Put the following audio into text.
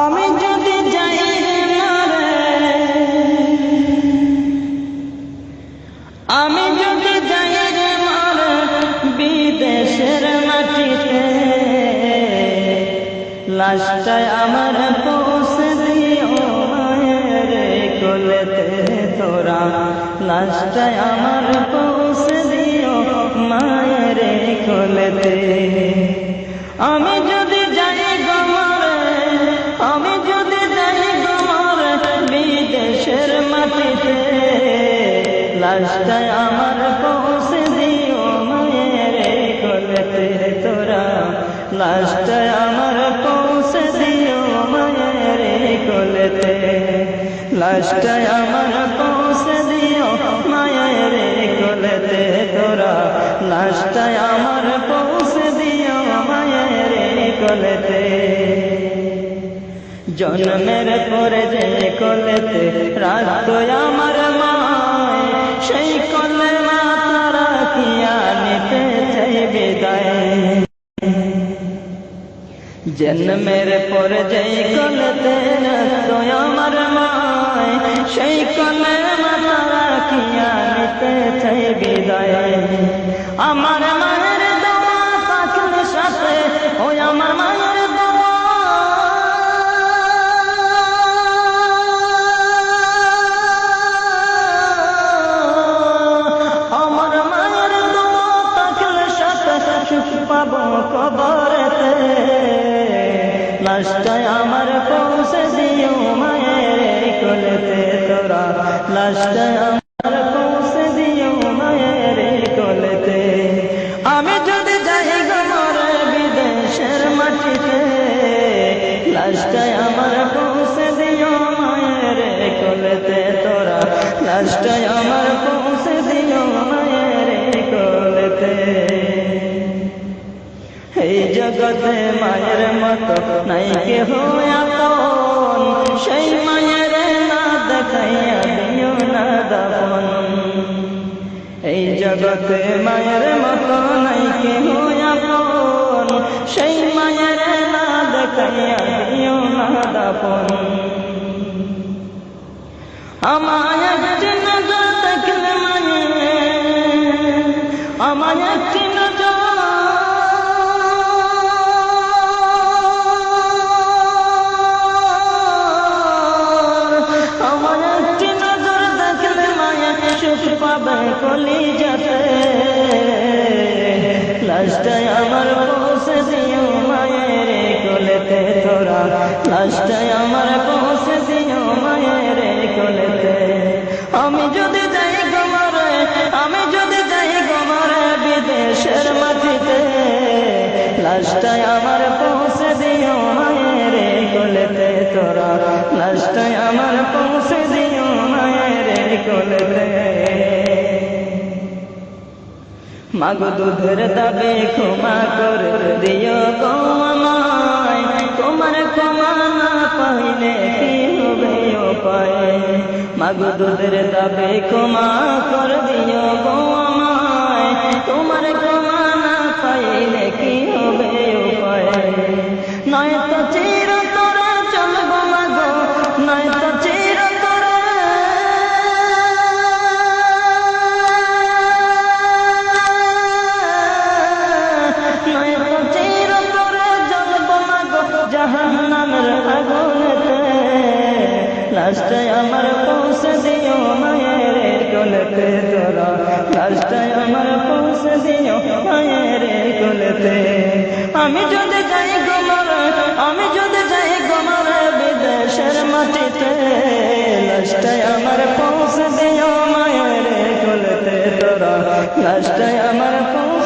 আমি যদি যাই রে মারে, আমি যদি যাই রে মারে বিদেশের মাটিতে, লাশটায় আমার পৌঁছে দিও মায়ের কোলেতে তোরা, লাশটায় আমার পৌঁছে দিও মায়ের কোলেতে। আমি যদি যাই গো মারে, আমি যদি যাই গো মারে বিদেশের মাটিতে, লাশটায় আমার পৌঁছে দিও মায়ের কোলেতে তোরা, লাশটায় আমার পৌঁছে দিও মায়ের কোলেতে, লাশটায় আমার পৌঁছে দিও মায়ের কোলেতে তোরা, লাশটায় আমার পৌঁছে দিও মায়ের কোলেতে। জন্মের পরে যে কোলেতে রাখতো আমার মায়, সেই কোলে মা তারা কিয়া নিতে চাই বিদায়। জন্মের পরে যে কোলেতে রাখতো আমার মায়, সেই কোলে মা তারা কিয়া নিতে চাই বিদায়। আমার মায়ের দোয়া পাখির সাথে ওই আমার মায়ের দোয়া, আমার মায়ের দোয়া পাখির সাথে সুখ পাবো কবরেতে, লাশটায় আমার পৌঁছে দিও মায়ের কোলেতে তোরা, লাশটায় আমার পৌঁছে দিও মায়ের কোলেতে। আমি যদি যাই গো মারে বিদেশের মাটিতে, লাশটায় আমার পৌঁছে দিও মায়ের কোলেতে তোরা, লাশটায় আমার পৌঁছে দিও মায়ের কোলেতে। এই জগতে মায়ের মতো নাই কেহ আপন, সেই মায়ের না দেখাইয়া দিও না দাপন। এই জগতে মায়ের মতো নাই কেহ আপন, সেই মায়ের না দেখাইয়া দিও না দাপন। আমায় একটি নজর দেখলে মায়ে, আমায় একটি নজর, পাবে কলিজাতে, লাশটায় আমার পৌঁছে দিও মায়ের কোলেতে তোরা, লাশটায় আমার পৌঁছে দিও মায়ের কোলেতে। আমি যদি যাই গো মারে, আমি যদি যাই গো মারে বিদেশের মাটিতে, লাশটায় আমার পৌঁছে দিও মায়ের কোলেতে তোরা, লাশটায় আমার পৌঁছে দিও মায়ের কোলেতে। মাগো দুধের দাবে ক্ষমা করে দিও গো আমায়, তোমার ক্ষমা না পাইলে কি হবে উপায়। মাগো দুধের দাবে ক্ষমা করে দিও গো আমায়, তোমার ক্ষমা না পাইলে কি হবে উপায়। নয়তো চিরতরে চলবো মাগো, নয়তো চিরতরে, নয়তো চিরতরে জ্বলবো মাগো জাহান্নামের আগুনেতে, লাশটায় আমার পৌঁছে দিও মায়ের কোলেতে তোরা, লাশটায় আমার পৌঁছে দিও মায়ের কোলেতে। আমি যদি যাই গো মারে, আমি যদি যাই গো মারে বিদেশের মাটিতে, লাশটায় আমার পৌঁছে দিও মায়ের কোলেতে তোরা, লাশটায় আমার পৌঁছে